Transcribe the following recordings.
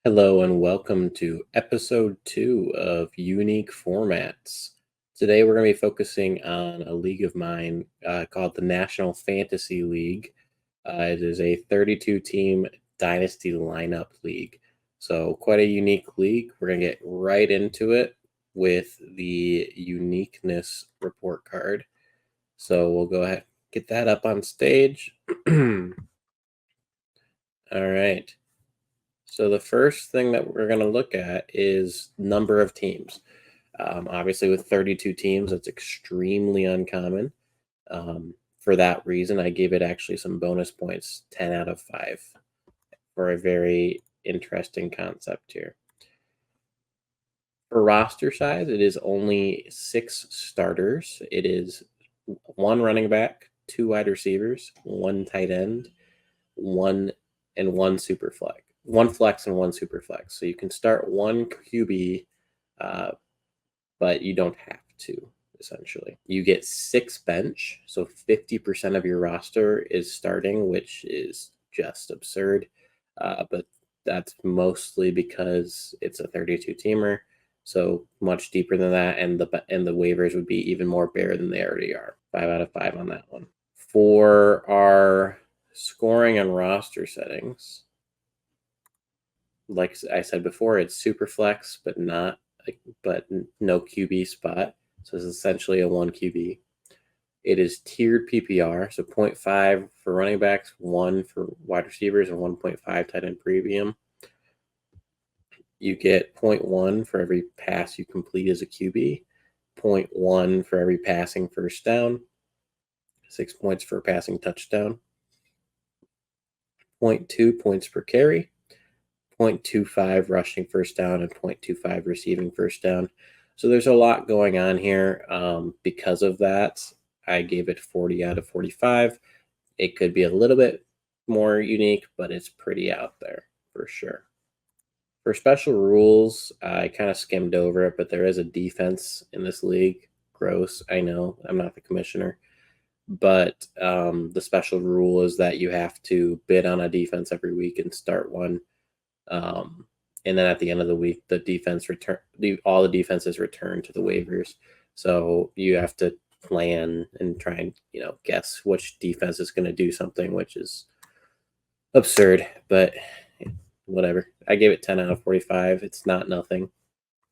Hello and welcome to episode 2 of Unique Formats. Today we're going to be focusing on a league of mine called the National Fantasy League. It is a 32-team dynasty lineup league. So quite a unique league. We're going to get right into it with the uniqueness report card. So we'll go ahead and get that up on stage. All right. So the first thing that we're going to look at is number of teams. Obviously, with 32 teams, it's extremely uncommon. For that reason, I gave it actually some bonus points, 10 out of 5, for a very interesting concept here. For roster size, it is only 6 starters. It is 1 running back, 2 wide receivers, 1 tight end, 1 super flex. 1 flex and 1 super flex. So you can start 1 QB, but you don't have to, essentially. You get 6 bench, so 50% of your roster is starting, which is just absurd. But that's mostly because it's a 32-teamer, so much deeper than that, and the waivers would be even more bare than they already are. 5 out of 5 on that one. For our scoring and roster settings, like I said before, it's super flex, but no QB spot. So it's essentially a 1 QB. It is tiered PPR, so 0.5 for running backs, 1 for wide receivers, and 1.5 tight end premium. You get 0.1 for every pass you complete as a QB, 0.1 for every passing first down, 6 points for a passing touchdown, 0.2 points per carry, 0.25 rushing first down, and 0.25 receiving first down. So there's a lot going on here. Because of that, I gave it 40 out of 45. It could be a little bit more unique, but it's pretty out there for sure. For special rules, I kind of skimmed over it, but there is a defense in this league. Gross, I know. I'm not the commissioner. But the special rule is that you have to bid on a defense every week and start one. And then at the end of the week, all the defenses return to the waivers. So you have to plan and try and guess which defense is going to do something, which is absurd, but whatever. I gave it 10 out of 45. It's not nothing,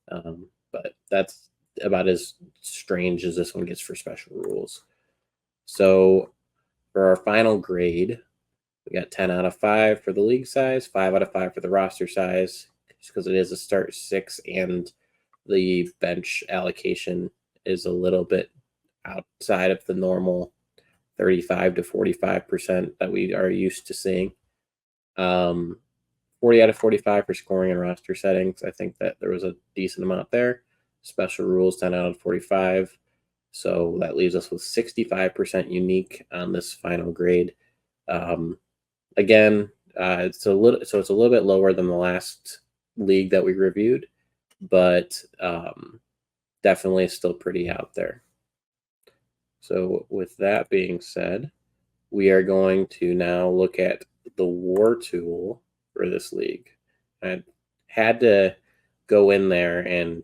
but that's about as strange as this one gets for special rules. So for our final grade, we got 10 out of 5 for the league size, 5 out of 5 for the roster size, just because it is a start 6 and the bench allocation is a little bit outside of the normal 35 to 45% that we are used to seeing. 40 out of 45 for scoring and roster settings. I think that there was a decent amount there. Special rules, 10 out of 45. So that leaves us with 65% unique on this final grade. Again, it's a little bit lower than the last league that we reviewed, but definitely still pretty out there. So with that being said, we are going to now look at the war tool for this league. I had to go in there and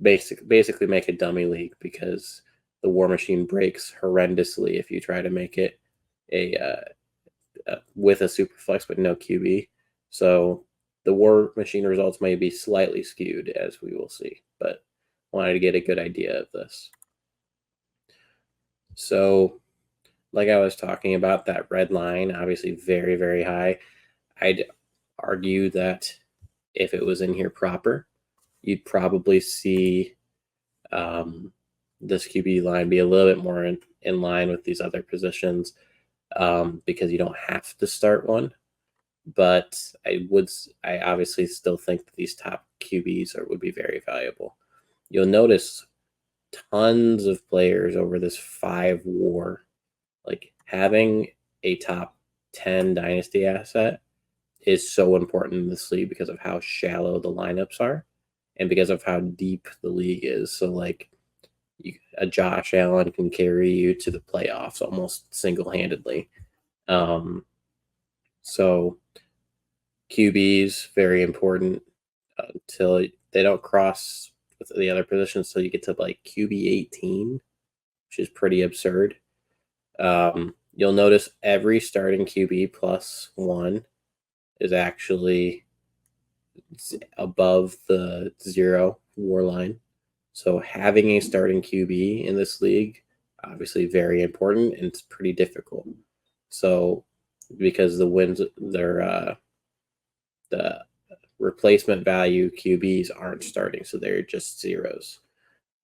basically make a dummy league because the war machine breaks horrendously if you try to make it with a super flex but no QB. So the war machine results may be slightly skewed, as we will see, but wanted to get a good idea of this. So like I was talking about, that red line, obviously very, very high. I'd argue that if it was in here proper, you'd probably see this QB line be a little bit more in line with these other positions, because you don't have to start one. But I obviously still think that these top QBs would be very valuable. You'll notice tons of players over this 5 war. Like, having a top 10 dynasty asset is so important in this league because of how shallow the lineups are and because of how deep the league is. So like a Josh Allen can carry you to the playoffs almost single-handedly. So QBs, very important until they don't cross with the other positions. So you get to like QB 18, which is pretty absurd. You'll notice every starting QB plus one is actually above the 0 war line. So having a starting QB in this league, obviously very important, and it's pretty difficult. So because the wins, the replacement value QBs aren't starting, so they're just zeros.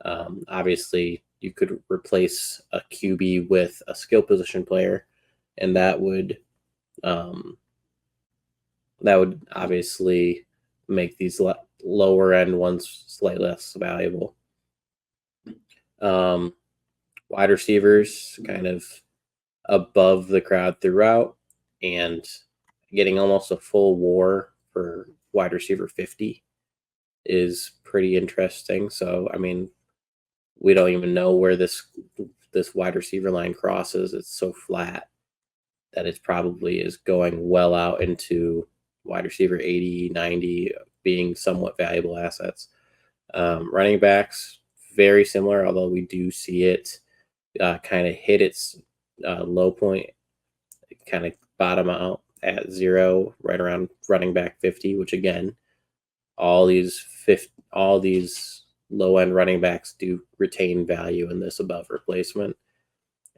Obviously, you could replace a QB with a skill position player, and that would obviously make these lower end ones slightly less valuable. Wide receivers kind of above the crowd throughout, and getting almost a full war for wide receiver 50 is pretty interesting. So, I mean, we don't even know where this wide receiver line crosses. It's so flat that it probably is going well out into wide receiver 80, 90, being somewhat valuable assets. Running backs, very similar, although we do see it kind of hit its low point, kind of bottom out at 0, right around running back 50, which again, all these low end running backs do retain value in this above replacement.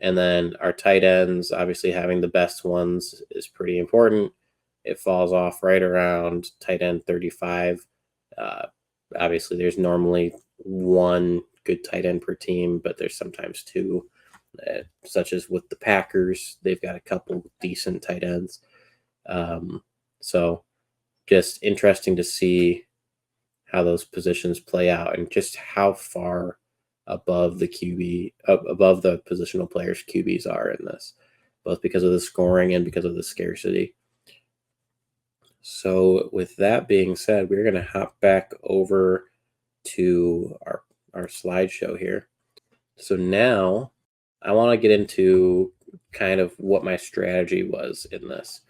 And then our tight ends, obviously having the best ones is pretty important. It falls off right around tight end 35. Obviously, there's normally one good tight end per team, but there's sometimes two, such as with the Packers. They've got a couple decent tight ends. So just interesting to see how those positions play out and just how far above the above the positional players QBs are in this, both because of the scoring and because of the scarcity. So with that being said, we're going to hop back over to our slideshow here. So now I want to get into kind of what my strategy was in this.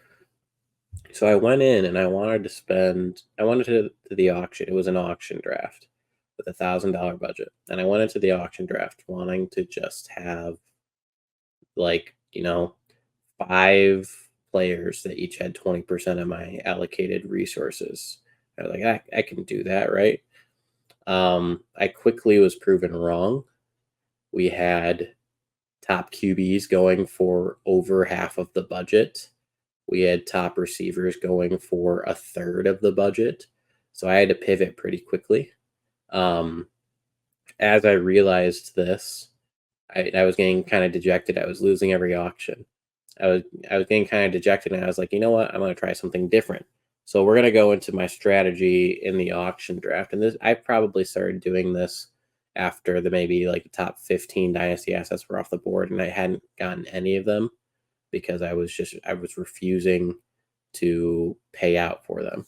So I went in and I wanted to the auction. It was an auction draft with $1,000 budget. And I went into the auction draft wanting to just have 5 players that each had 20% of my allocated resources. I was like, I can do that, right? I quickly was proven wrong. We had top QBs going for over half of the budget. We had top receivers going for 1/3 of the budget. So I had to pivot pretty quickly. As I realized this, I was getting kind of dejected. I was losing every auction. I was getting kind of dejected, and I was like, you know what? I'm going to try something different. So we're going to go into my strategy in the auction draft. And this, I probably started doing this after maybe the top 15 dynasty assets were off the board, and I hadn't gotten any of them because I was refusing to pay out for them.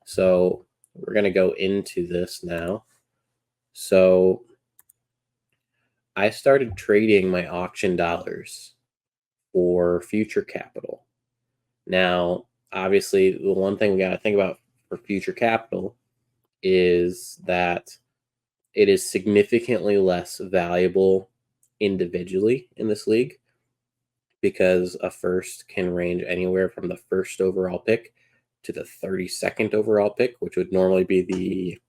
So we're going to go into this now. So I started trading my auction dollars for future capital. Now, obviously, the one thing we got to think about for future capital is that it is significantly less valuable individually in this league, because a first can range anywhere from the first overall pick to the 32nd overall pick, which would normally be the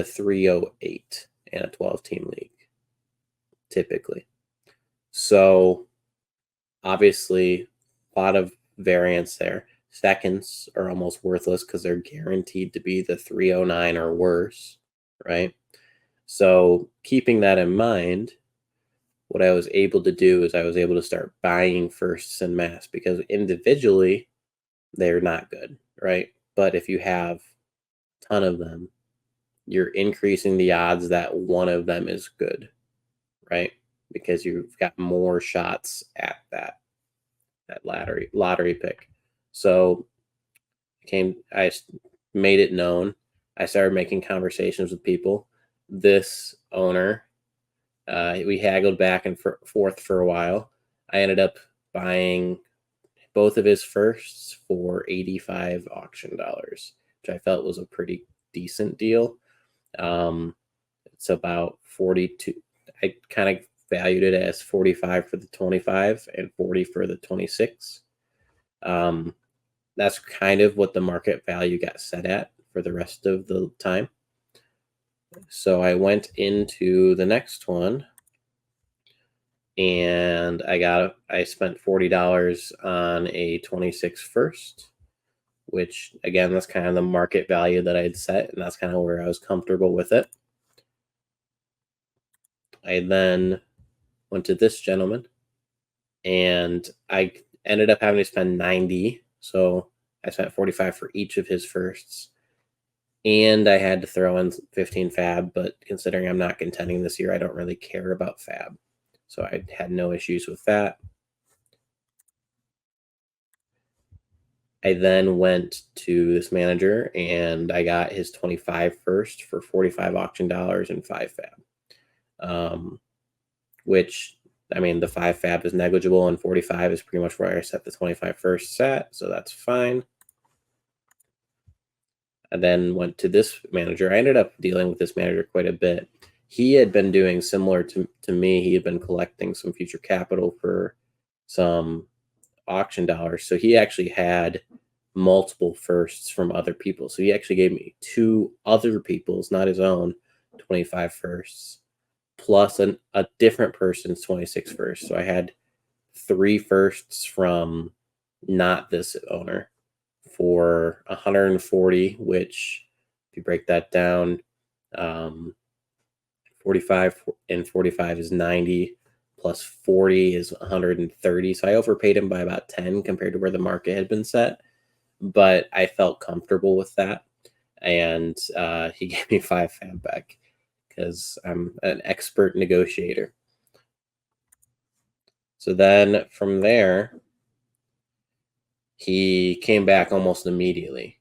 308 in a 12-team league, typically. So obviously, a lot of variance there. Seconds are almost worthless because they're guaranteed to be the 309 or worse, right? So keeping that in mind, what I was able to do is I was able to start buying firsts en masse, because individually they're not good, right? But if you have a ton of them, you're increasing the odds that one of them is good, right? Because you've got more shots at that lottery pick. So I made it known. I started making conversations with people. This owner, we haggled back and forth for a while. I ended up buying both of his firsts for 85 auction dollars, which I felt was a pretty decent deal. It's about 42. I kind of valued it as 45 for the 25 and 40 for the 26. That's kind of what the market value got set at for the rest of the time. So I went into the next one and I spent $40 on a 26 first, which again, that's kind of the market value that I'd set, and that's kind of where I was comfortable with it. I then went to this gentleman and I ended up having to spend 90. So I spent 45 for each of his firsts. And I had to throw in 15 fab, but considering I'm not contending this year, I don't really care about fab. So I had no issues with that. I then went to this manager and I got his 25 first for 45 auction dollars and 5 fab. Which, I mean, the 5 fab is negligible and 45 is pretty much where I set the 25 first at, so that's fine. I then went to this manager. I ended up dealing with this manager quite a bit. He had been doing similar to me. He had been collecting some future capital for some auction dollars. So he actually had multiple firsts from other people. So he actually gave me 2 other people's, not his own, 25 firsts, plus a different person's 26 firsts. So I had 3 firsts from not this owner for 140, which if you break that down, 45 and 45 is 90, plus 40 is 130. So I overpaid him by about 10 compared to where the market had been set, but I felt comfortable with that. And he gave me 5 fab back because I'm an expert negotiator. So then from there, he came back almost immediately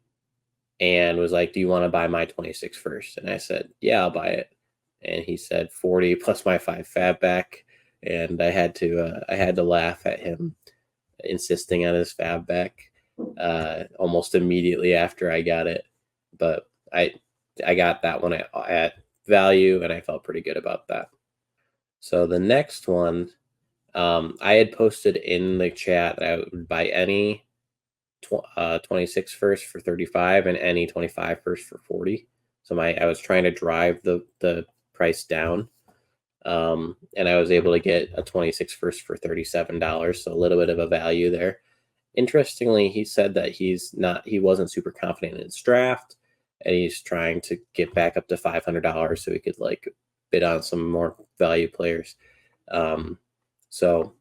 and was like, do you want to buy my 26 first? And I said, yeah, I'll buy it. And he said 40 plus my 5 fab back. And I had to laugh at him insisting on his fab back almost immediately after I got it. But I got that one at value, and I felt pretty good about that. So the next one, I had posted in the chat that I would buy any 26 first for 35 and any 25 first for 40. So I was trying to drive the price down. And I was able to get a 26 first for $37. So a little bit of a value there. Interestingly, he said that he wasn't super confident in his draft, and he's trying to get back up to $500 so he could like bid on some more value players. So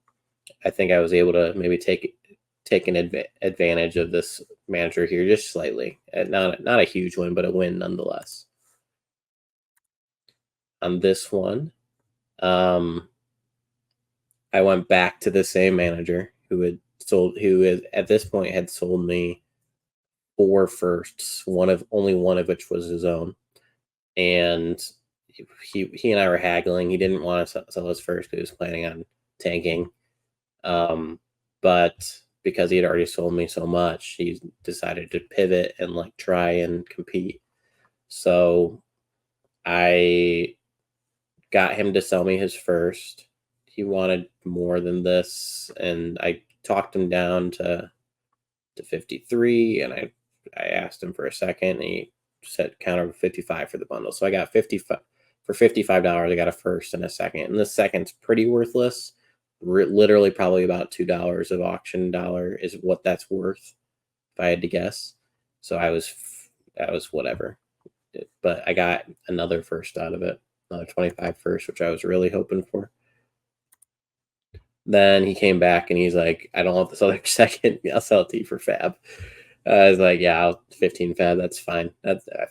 I think I was able to maybe take an advantage of this manager here just slightly. Not a huge win, but a win nonetheless. On this one, I went back to the same manager who at this point had sold me 4 firsts, only one of which was his own. And he and I were haggling. He didn't want to sell his first because he was planning on tanking. But because he had already sold me so much, he decided to pivot and like try and compete. So I got him to sell me his first. He wanted more than this, and I talked him down to 53, and I asked him for a second, and he said counter 55 for the bundle. So I got 55 for $55. I got a first and a second, and the second's pretty worthless. Literally probably about $2 of auction dollar is what that's worth if I had to guess. So that was whatever, but I got another first out of it, another 25 first, which I was really hoping for. Then he came back and he's like, I don't want this other second. I'll sell it to you for fab. I was like, yeah, 15 fab. That's fine.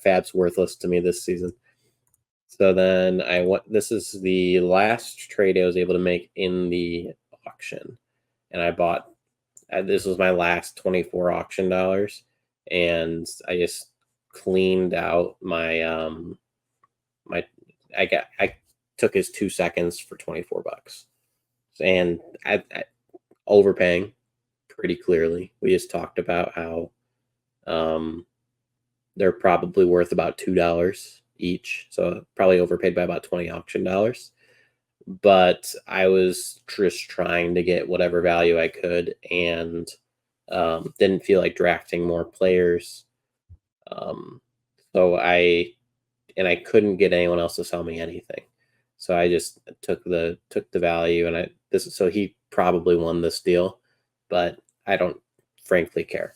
Fab's worthless to me this season. So then this is the last trade I was able to make in the auction. And I bought, this was my last 24 auction dollars. And I just cleaned out my, I took his 2 seconds for $24. And I overpaying pretty clearly. We just talked about how they're probably worth about $2 each, so probably overpaid by about 20 auction dollars. But I was just trying to get whatever value I could, and didn't feel like drafting more players. So I couldn't get anyone else to sell me anything. So I just took the value, and so he probably won this deal, but I don't frankly care.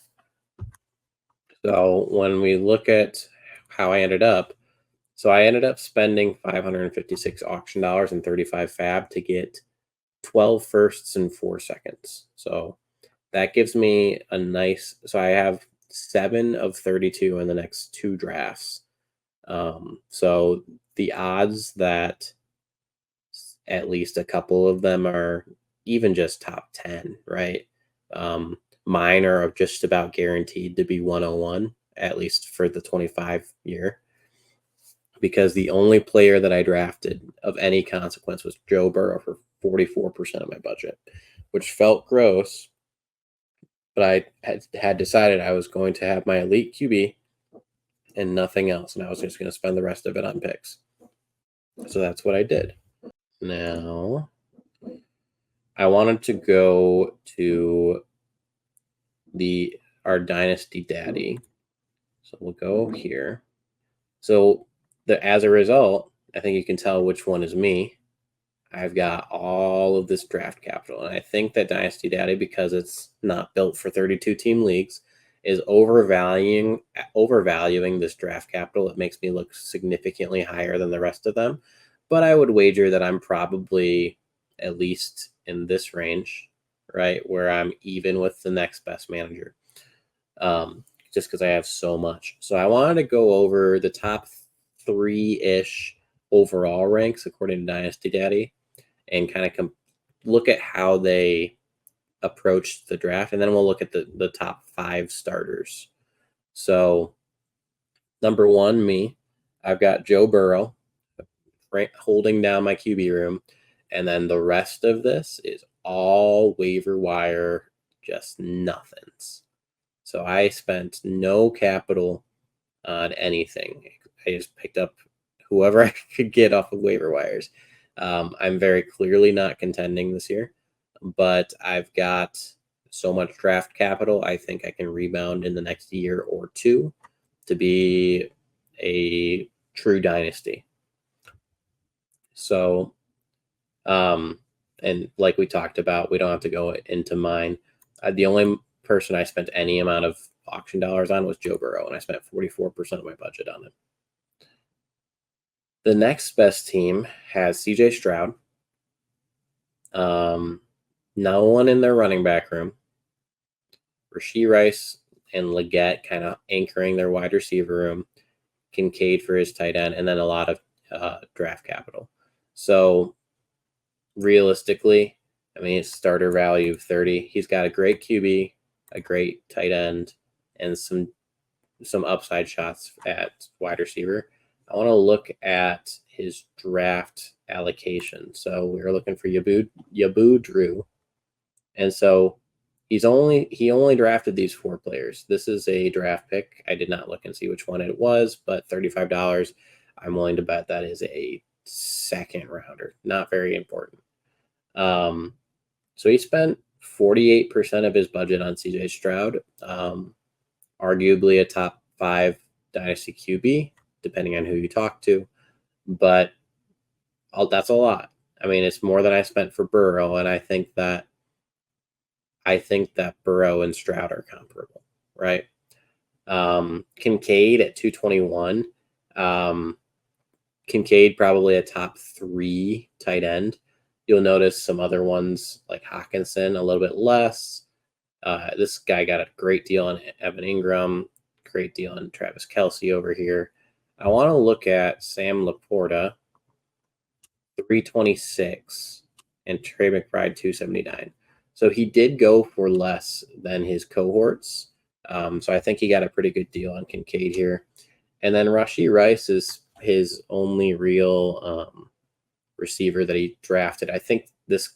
So when we look at how I ended up, so I ended up spending 556 auction dollars and 35 fab to get 12 firsts and 4 seconds. So that gives me a nice, so I have 7 of 32 in the next 2 drafts. So the odds that at least a couple of them are even just top 10, right? Mine are just about guaranteed to be 101, at least for the 25 year, because the only player that I drafted of any consequence was Joe Burrow for 44% of my budget, which felt gross, but I had decided I was going to have my elite QB and nothing else, and I was just going to spend the rest of it on picks. So that's what I did. Now, I wanted to go to our dynasty daddy. So we'll go here. So as a result, I think you can tell which one is me. I've got all of this draft capital, and I think that dynasty daddy, because it's not built for 32 team leagues, is overvaluing this draft capital. It makes me look significantly higher than the rest of them, but I would wager that I'm probably at least in this range, right, where I'm even with the next best manager, just because I have so much. So I wanted to go over the top 3-ish overall ranks according to Dynasty Daddy, and kind of look at how they approached the draft, and then we'll look at the top 5 starters. So number 1, me, I've got Joe Burrow holding down my QB room, and then the rest of this is all waiver wire, just nothings. So I spent no capital on anything. I just picked up whoever I could get off of waiver wires. I'm very clearly not contending this year, but I've got so much draft capital, I think I can rebound in the next year or 2 to be a true dynasty. So, and like we talked about, we don't have to go into mine. The only person I spent any amount of auction dollars on was Joe Burrow, and I spent 44% of my budget on him. The next best team has CJ Stroud. No one in their running back room. Rashee Rice and Leggett kind of anchoring their wide receiver room. Kincaid for his tight end, and then a lot of draft capital. So realistically, I mean, it's starter value of 30. He's got a great QB, a great tight end, and some upside shots at wide receiver. I want to look at his draft allocation. So we were looking for Yabu Drew. And so he only drafted these 4 players. This is a draft pick. I did not look and see which one it was, but $35, I'm willing to bet that is a second rounder. Not very important. So he spent 48% of his budget on CJ Stroud, arguably a top 5 dynasty QB, depending on who you talk to, but that's a lot. I mean, it's more than I spent for Burrow, and I think that Burrow and Stroud are comparable, right? Kincaid at 221. Kincaid probably a top 3 tight end. You'll notice some other ones like Hawkinson a little bit less. This guy got a great deal on Evan Ingram, great deal on Travis Kelce over here. I want to look at Sam Laporta, 326, and Trey McBride, 279. So he did go for less than his cohorts. So I think he got a pretty good deal on Kincaid here. And then Rashee Rice is his only real receiver that he drafted. I think this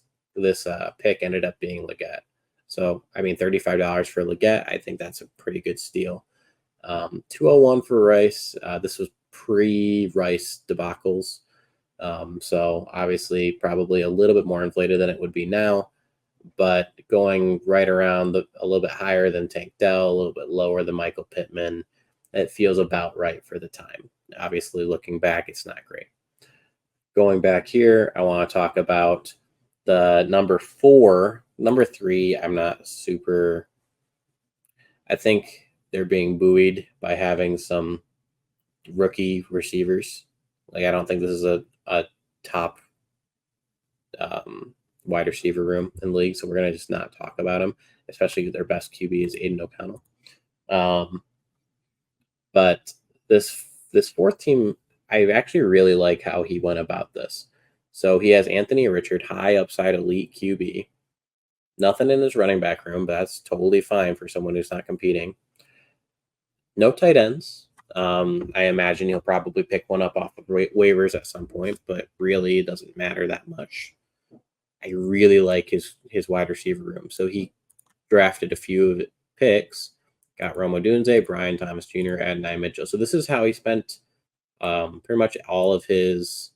pick ended up being Leggett. So, I mean, $35 for Leggett, I think that's a pretty good steal. 201 for Rice. This was pre-Rice debacles. So obviously probably a little bit more inflated than it would be now, but going right around a little bit higher than Tank Dell, a little bit lower than Michael Pittman. It feels about right for the time. Obviously, looking back, it's not great. Going back here, I want to talk about the number 4. Number 3, I'm not super... I think they're being buoyed by having some rookie receivers. Like, I don't think this is a top wide receiver room in the league, so we're going to just not talk about them, especially their best QB is Aiden O'Connell. But this fourth team, I actually really like how he went about this. So he has Anthony Richard, high upside elite QB. Nothing in his running back room, but that's totally fine for someone who's not competing. No tight ends. I imagine he'll probably pick one up off of waivers at some point, but really it doesn't matter that much. I really like his wide receiver room. So he drafted a few picks, got Rome Odunze, Brian Thomas Jr., Adonai Mitchell. So this is how he spent pretty much all of his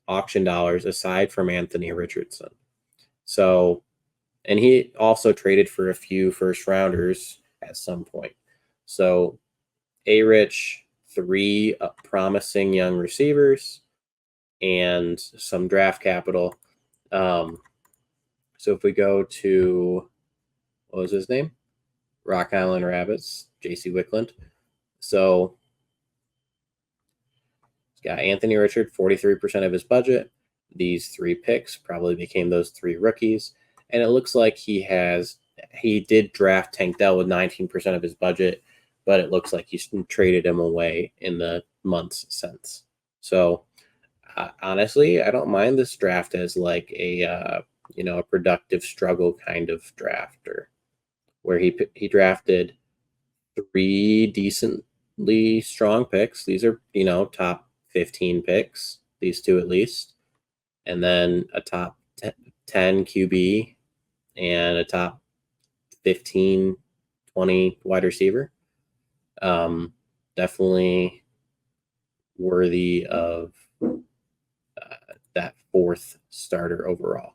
auction dollars aside from Anthony Richardson. So, and he also traded for a few first rounders at some point. So A-Rich, 3 promising young receivers, and some draft capital. So if we go to, what was his name? Rock Island Rabbits, J.C. Wickland. So he's got Anthony Richard, 43% of his budget. These 3 picks probably became those 3 rookies. And it looks like he did draft Tank Dell with 19% of his budget, but it looks like he's traded him away in the months since. So honestly, I don't mind this draft as like a productive struggle kind of drafter, where he drafted 3 decently strong picks. These are, top 15 picks, these 2 at least, and then a top 10 QB and a top 15, 20 wide receiver. Definitely worthy of that 4th starter overall.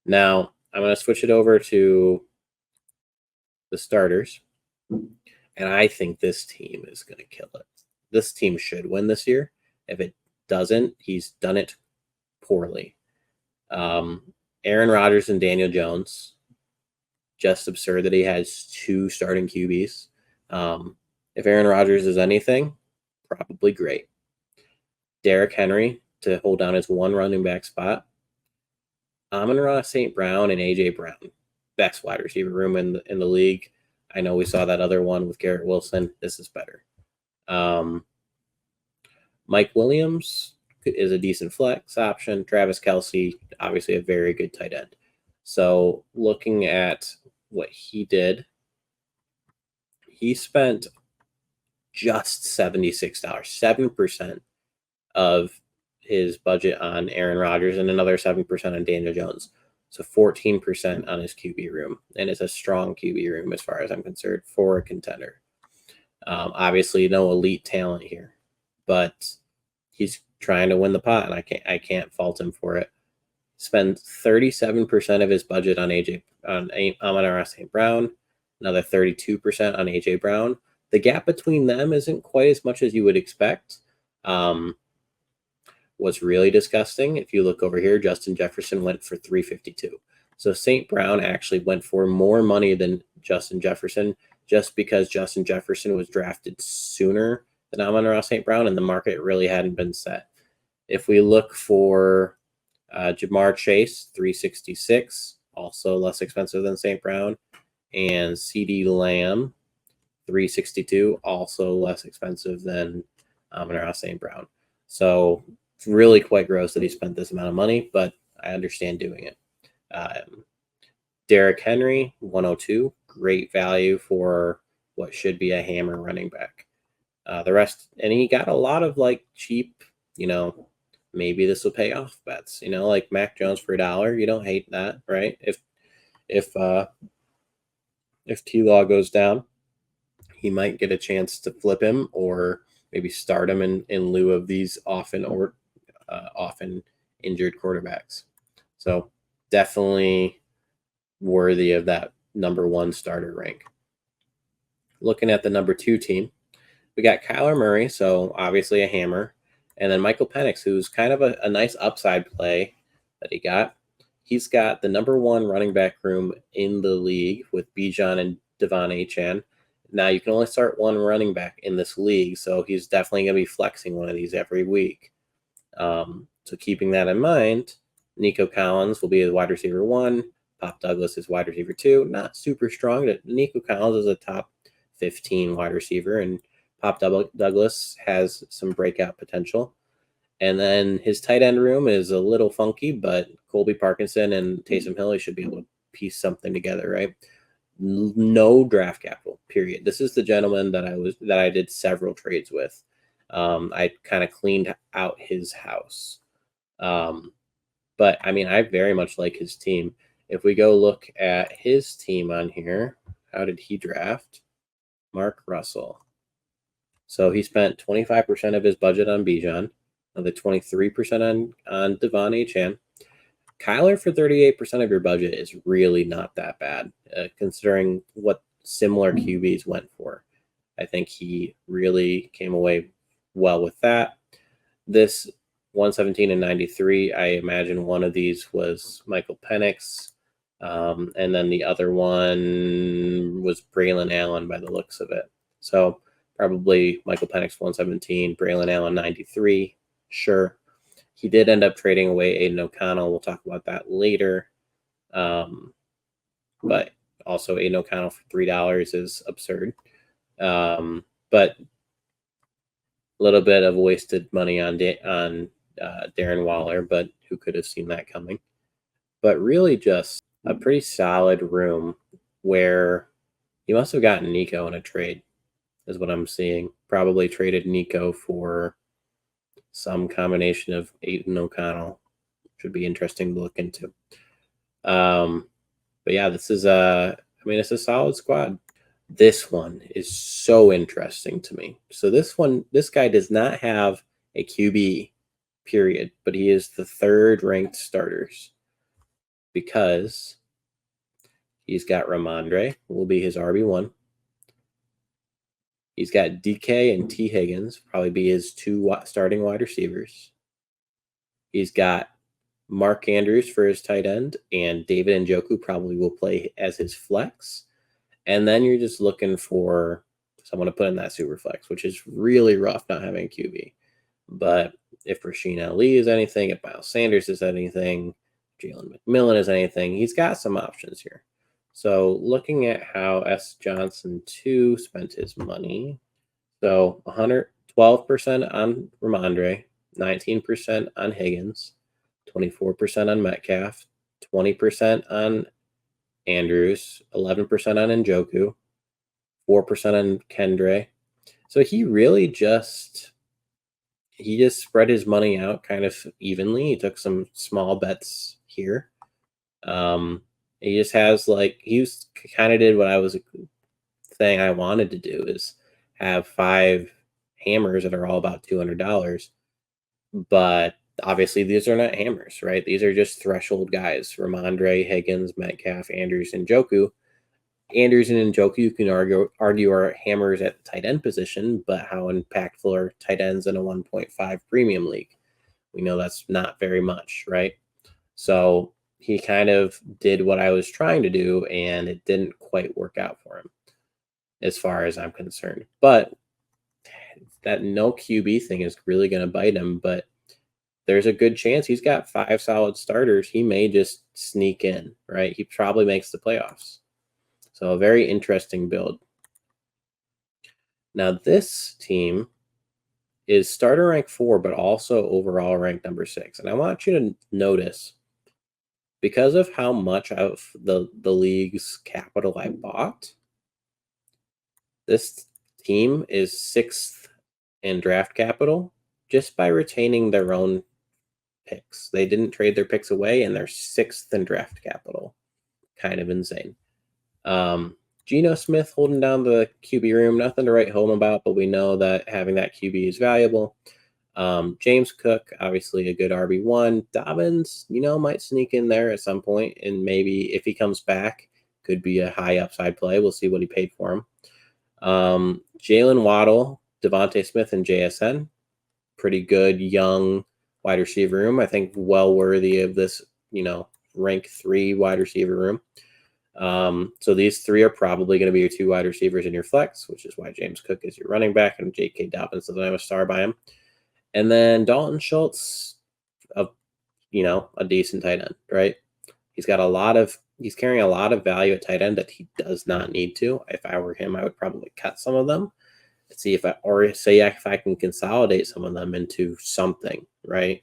Now, I'm going to switch it over to the starters, and I think this team is going to kill it. This team should win this year. If it doesn't, he's done it poorly. Aaron Rodgers and Daniel Jones, just absurd that he has 2 starting QBs. If Aaron Rodgers is anything, probably great. Derrick Henry to hold down his 1 running back spot. Amon-Ra St. Brown and A.J. Brown, best wide receiver room in the league. I know we saw that other one with Garrett Wilson. This is better. Mike Williams is a decent flex option. Travis Kelce, obviously a very good tight end. So looking at what he did, he spent just $76, 7% of his budget on Aaron Rodgers and another 7% on Daniel Jones. So 14% on his QB room. And it's a strong QB room as far as I'm concerned for a contender. Obviously no elite talent here, but he's trying to win the pot, and I can't fault him for it. Spend 37% of his budget on Amon-Ra St. Brown, another 32% on AJ Brown. The gap between them isn't quite as much as you would expect. What's really disgusting, if you look over here, Justin Jefferson went for $352. So St. Brown actually went for more money than Justin Jefferson, just because Justin Jefferson was drafted sooner than Amon-Ra St. Brown, and the market really hadn't been set. If we look for Jamar Chase, $366, also less expensive than St. Brown, and CeeDee Lamb, $362, also less expensive than Amon-Ra St. Brown. So it's really quite gross that he spent this amount of money, but I understand doing it. Derrick Henry, 102, great value for what should be a hammer running back. The rest, and he got a lot of like cheap, maybe this will pay off bets, like Mac Jones for $1. You don't hate that, right? If if T-Law goes down, he might get a chance to flip him or maybe start him in lieu of these often injured quarterbacks. So definitely worthy of that #1 starter rank. Looking at the #2 team, we got Kyler Murray, so obviously a hammer, and then Michael Penix, who's kind of a nice upside play that he got. He's got the #1 running back room in the league with Bijan and Devon Achane. Now you can only start one running back in this league, so he's definitely going to be flexing one of these every week. So keeping that in mind, Nico Collins will be the wide receiver 1. Pop Douglas is wide receiver 2. Not super strong, but Nico Collins is a top 15 wide receiver, and Pop Douglas has some breakout potential. And then his tight end room is a little funky, but Colby Parkinson and Taysom Hill, he should be able to piece something together, right? No draft capital, period. This is the gentleman that I did several trades with. I kind of cleaned out his house. But I mean, I very much like his team. If we go look at his team on here, how did he draft? Mark Russell. So he spent 25% of his budget on Bijan, another 23% on Devon Achane. Kyler for 38% of your budget is really not that bad, considering what similar QBs went for. I think he really came away well with that. This 117 and 93, I imagine one of these was Michael Penix, and then the other one was Braylon Allen by the looks of it. So probably Michael Penix 117, Braylon Allen 93, sure. He did end up trading away Aiden O'Connell. We'll talk about that later. But also Aiden O'Connell for $3 is absurd. But a little bit of wasted money on Darren Waller, but who could have seen that coming? But really just a pretty solid room where you must have gotten Nico in a trade, is what I'm seeing. Probably traded Nico for some combination of Aiden O'Connell. Should be interesting to look into. But yeah, this is it's a solid squad. This one is so interesting to me. So this guy does not have a QB, period, but he is the 3rd ranked starters because he's got Ramondre, will be his RB1. He's got DK and T. Higgins, probably be his 2 starting wide receivers. He's got Mark Andrews for his tight end, and David Njoku probably will play as his flex. And then you're just looking for someone to put in that super flex, which is really rough not having a QB. But if Rasheen Ali is anything, if Miles Sanders is anything, Jalen McMillan is anything, he's got some options here. So looking at how S. Johnson 2 spent his money. So 112% on Ramondre, 19% on Higgins, 24% on Metcalf, 20% on Andrews, 11% on Njoku, 4% on Kendre. So he really just spread his money out kind of evenly. He took some small bets here. He just has he kind of did what I was saying I wanted to do, is have 5 hammers that are all about $200. But obviously these are not hammers, right? These are just threshold guys. Ramondre, Higgins, Metcalf, Andrews, and Njoku. Andrews and Njoku, you can argue are hammers at the tight end position, but how impactful are tight ends in a 1.5 premium league? We know that's not very much, right? So he kind of did what I was trying to do, and it didn't quite work out for him as far as I'm concerned. But that no QB thing is really going to bite him, but there's a good chance he's got 5 solid starters. He may just sneak in, right? He probably makes the playoffs. So a very interesting build. Now this team is starter rank 4, but also overall rank #6. And I want you to notice, because of how much of the league's capital I bought, this team is 6th in draft capital just by retaining their own picks. They didn't trade their picks away, and they're 6th in draft capital. Kind of insane. Geno Smith holding down the QB room, nothing to write home about, but we know that having that QB is valuable. James Cook, obviously a good RB1. Dobbins, might sneak in there at some point, and maybe if he comes back, could be a high upside play. We'll see what he paid for him. Jalen Waddle, Devontae Smith, and JSN. Pretty good young wide receiver room. I think well worthy of this, rank 3 wide receiver room. So these 3 are probably going to be your 2 wide receivers in your flex, which is why James Cook is your running back and J.K. Dobbins doesn't have a star by him. And then Dalton Schultz, a decent tight end, right? He's carrying a lot of value at tight end that he does not need to. If I were him, I would probably cut some of them. See if I can consolidate some of them into something, right?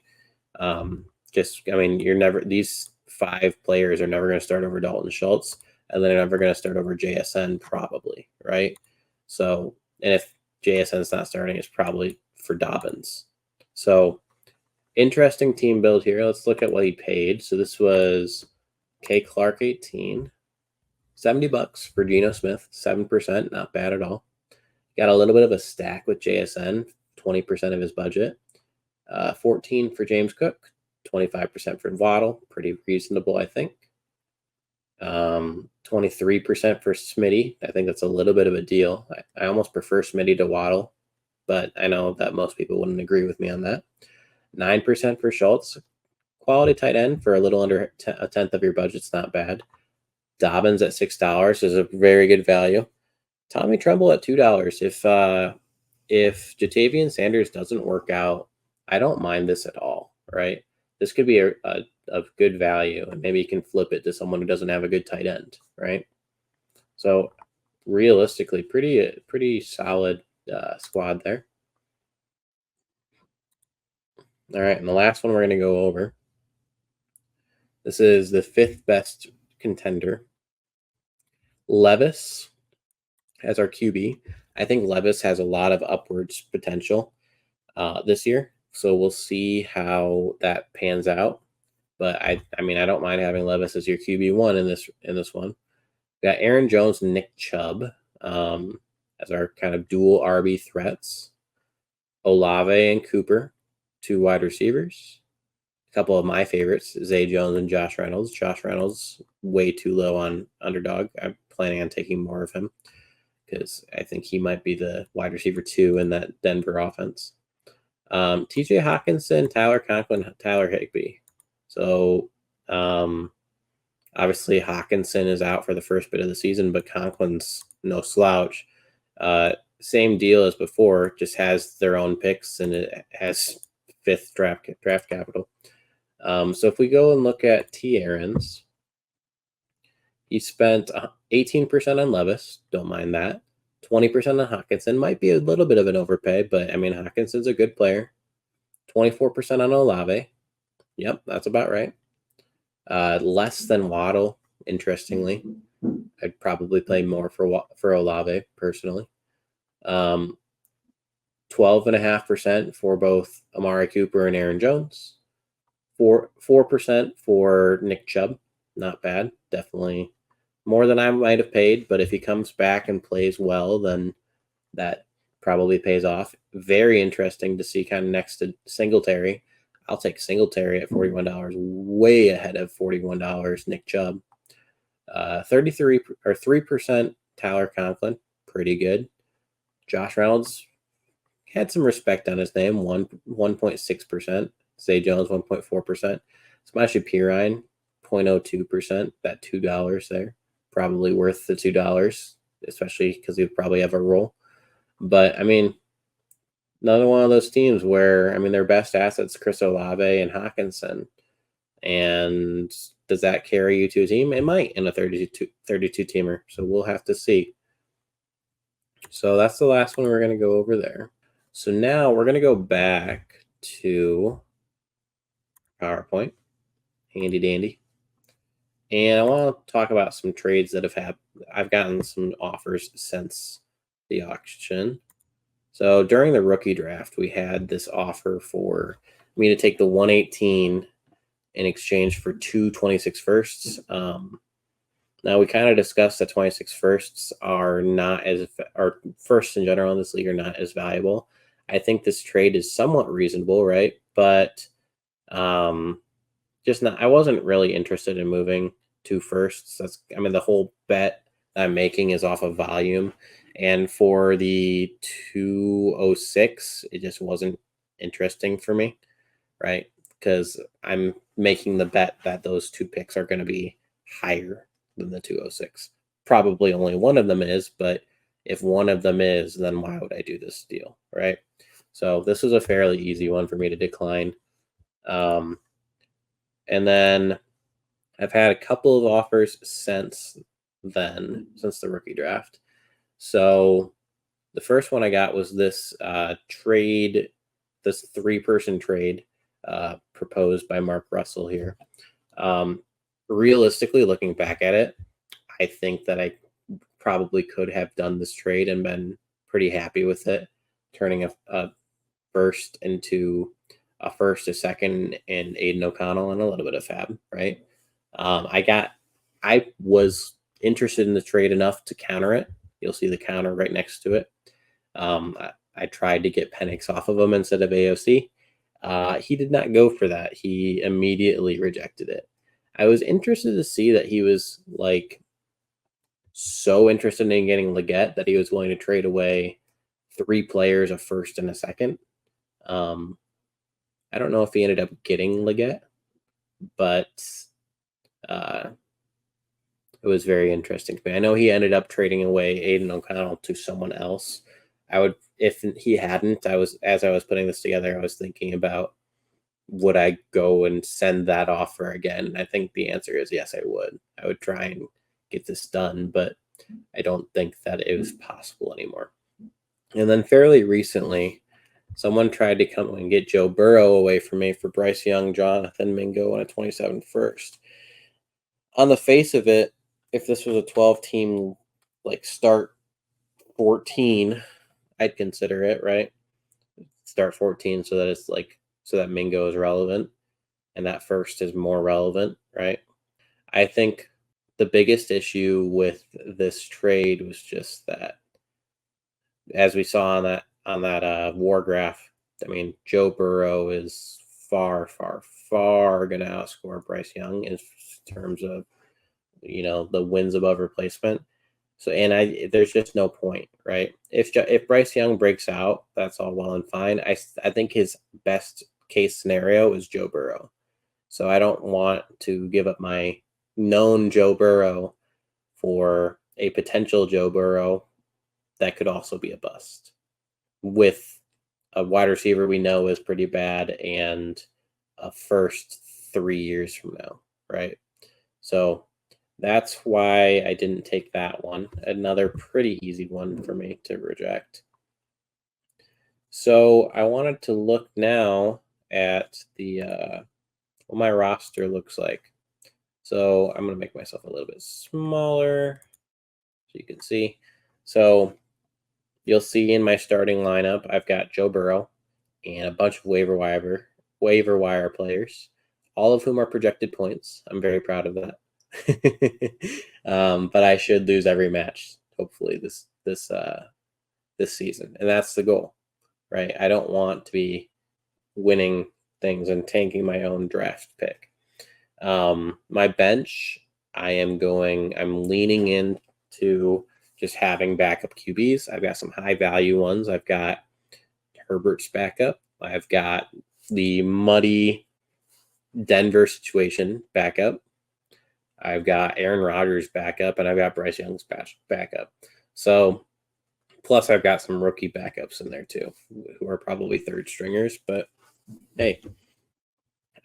These 5 players are never going to start over Dalton Schultz, and they're never going to start over JSN probably, right? So, and if JSN's not starting, it's probably for Dobbins. So, interesting team build here. Let's look at what he paid. So this was K. Clark 18, $70 for Geno Smith, 7%, not bad at all. Got a little bit of a stack with JSN, 20% of his budget. 14 for James Cook, 25% for Waddle, pretty reasonable, I think. 23% for Smitty. I think that's a little bit of a deal. I almost prefer Smitty to Waddle, but I know that most people wouldn't agree with me on that. 9% for Schultz. Quality tight end for a little under a tenth of your budget's not bad. Dobbins at $6 is a very good value. Tommy Tremble at $2. If Jatavian Sanders doesn't work out, I don't mind this at all, right? This could be a good value, and maybe you can flip it to someone who doesn't have a good tight end, right? So realistically, pretty solid squad there. All right, and the last one we're going to go over. This is the 5th best contender. Levis as our QB. I think Levis has a lot of upwards potential this year. So we'll see how that pans out. But I don't mind having Levis as your QB1 in this one. We got Aaron Jones and Nick Chubb as our kind of dual RB threats. Olave and Cooper, 2 wide receivers. A couple of my favorites, Zay Jones and Josh Reynolds. Josh Reynolds, way too low on underdog. I'm planning on taking more of him because I think he might be the wide receiver 2 in that Denver offense. TJ Hawkinson, Tyler Conklin, Tyler Higbee. So obviously Hawkinson is out for the first bit of the season, but Conklin's no slouch. Same deal as before, just has their own picks and it has 5th draft capital. So if we go and look at T. Aaron's, he spent 18% on Levis. Don't mind that. 20% on Hawkinson. Might be a little bit of an overpay, but Hawkinson's a good player. 24% on Olave. Yep, that's about right. Less than Waddle, interestingly. I'd probably play more for Olave, personally. 12.5% for both Amari Cooper and Aaron Jones. 4% for Nick Chubb. Not bad. Definitely more than I might have paid, but if he comes back and plays well, then that probably pays off. Very interesting to see kind of next to Singletary. I'll take Singletary at $41, way ahead of $41 Nick Chubb. 3% Tyler Conklin, pretty good. Josh Reynolds had some respect on his name, 1.6%. Zay Jones, 1.4%. Smash Pirine, 0.02%, that $2 there. Probably worth the $2, especially because he'd probably have a role. But, another one of those teams where, their best assets, Chris Olave and Hawkinson. And does that carry you to a team? It might in a 32-teamer. So we'll have to see. So that's the last one we're going to go over there. So now we're going to go back to PowerPoint. Handy dandy. And I want to talk about some trades that I've gotten some offers since the auction. So during the rookie draft, we had this offer for me to take the 118 in exchange for 2 26 firsts. Now, we kind of discussed that 26 firsts are not as, or firsts in general in this league are not as valuable. I think this trade is somewhat reasonable, right? But just not, I wasn't really interested in moving 2 firsts. I mean, the whole bet that I'm making is off of volume. And for the 206, it just wasn't interesting for me, right? Because I'm making the bet that those 2 picks are going to be higher than the 206. Probably only one of them is, but if one of them is, then why would I do this deal, right? So this was a fairly easy one for me to decline. And then I've had a couple of offers since then, since the rookie draft. So the first one I got was this trade, this 3-person trade proposed by Mark Russell here. Realistically, looking back at it, I think that I probably could have done this trade and been pretty happy with it, turning a first into a first, a second, and Aiden O'Connell, and a little bit of fab, right? I was interested in the trade enough to counter it. You'll see the counter right next to it. I tried to get Penix off of him instead of AOC. He did not go for that. He immediately rejected it. I was interested to see that he was like so interested in getting Leggett that he was willing to trade away 3 players, a first and a second. I don't know if he ended up getting Leggett, but it was very interesting to me. I know he ended up trading away Aiden O'Connell to someone else. If he hadn't, as I was putting this together, I was thinking about, would I go and send that offer again? I think the answer is yes, I would. I would try and get this done, but I don't think that it was possible anymore. And then fairly recently, someone tried to come and get Joe Burrow away from me for Bryce Young, Jonathan Mingo, and a 27 first. On the face of it, if this was a 12-team, like start 14, I'd consider it, right? Start 14 so that it's like, so that Mingo is relevant and that first is more relevant, right? I think the biggest issue with this trade was just that, as we saw on that war graph, I mean, Joe Burrow is far going to outscore Bryce Young in terms of, the wins above replacement. So, and there's just no point, right? If Bryce Young breaks out, that's all well and fine. I think his best case scenario is Joe Burrow. So I don't want to give up my known Joe Burrow for a potential Joe Burrow that could also be a bust with a wide receiver we know is pretty bad and a first 3 years from now, right? So that's why I didn't take that one. Another pretty easy one for me to reject. So I wanted to look now at the what my roster looks like. So I'm going to make myself a little bit smaller so you can see. So you'll see in my starting lineup, I've got Joe Burrow and a bunch of waiver wire players, all of whom are projected points. I'm very proud of that. But I should lose every match, hopefully this season, and that's the goal, right? I don't want to be winning things and tanking my own draft pick. My bench, I'm leaning into just having backup QBs. I've got some high value ones. I've got Herbert's backup. I've got the muddy Denver situation backup. I've got Aaron Rodgers backup, and I've got Bryce Young's backup. So, plus I've got some rookie backups in there too, who are probably third stringers. But hey,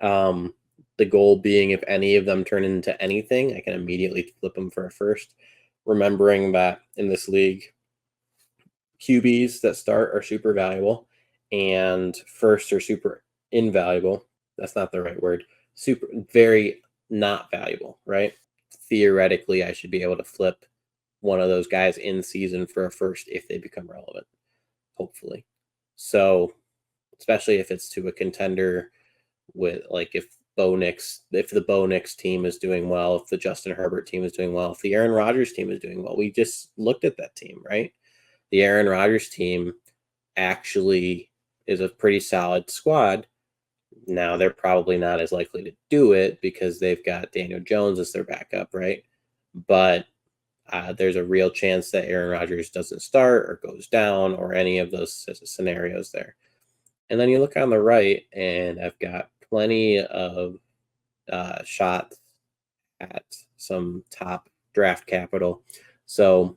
the goal being, if any of them turn into anything, I can immediately flip them for a first. Remembering that in this league, QBs that start are super valuable, and firsts are super invaluable. That's not the right word. Very not valuable, right? Theoretically, I should be able to flip one of those guys in season for a first if they become relevant, hopefully. So, especially if it's to a contender with, like, if if the Bo Nix team is doing well, if the Justin Herbert team is doing well, if the Aaron Rodgers team is doing well. We just looked at that team, right? The Aaron Rodgers team actually is a pretty solid squad. Now they're probably not as likely to do it because they've got Daniel Jones as their backup, right? But there's a real chance that Aaron Rodgers doesn't start or goes down or any of those scenarios there. And then you look on the right, and I've got plenty of shots at some top draft capital. So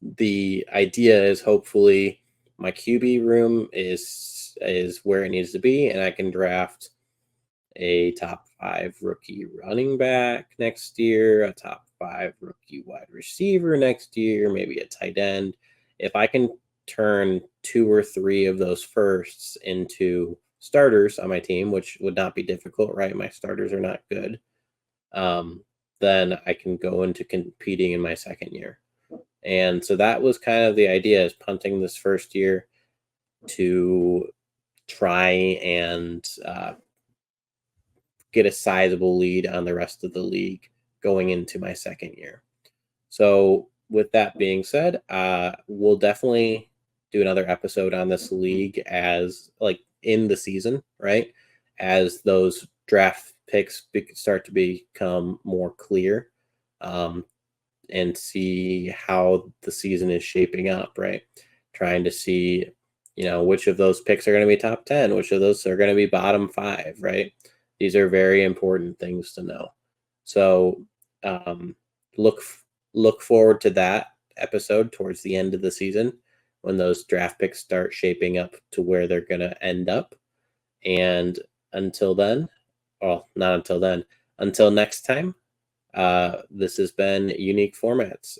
the idea is hopefully my QB room is where it needs to be, and I can draft a top 5 rookie running back next year, a top 5 rookie wide receiver next year, maybe a tight end. If I can turn 2 or 3 of those firsts into starters on my team, which would not be difficult, right? My starters are not good. Then I can go into competing in my second year. And so that was kind of the idea, is punting this first year to try and get a sizable lead on the rest of the league going into my second year. So with that being said, we'll definitely do another episode on this league as like in the season, right? As those draft picks start to become more clear, and see how the season is shaping up, right? Trying to see, which of those picks are going to be top 10, which of those are going to be bottom 5, right? These are very important things to know. So look forward to that episode towards the end of the season when those draft picks start shaping up to where they're going to end up. And until then, well, not until then, until next time, this has been Unique Formats.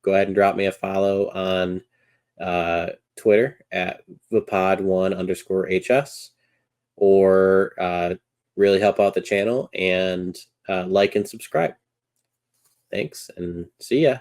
Go ahead and drop me a follow on Twitter at Vaapad1_HS, or really help out the channel and like and subscribe. Thanks, and see ya.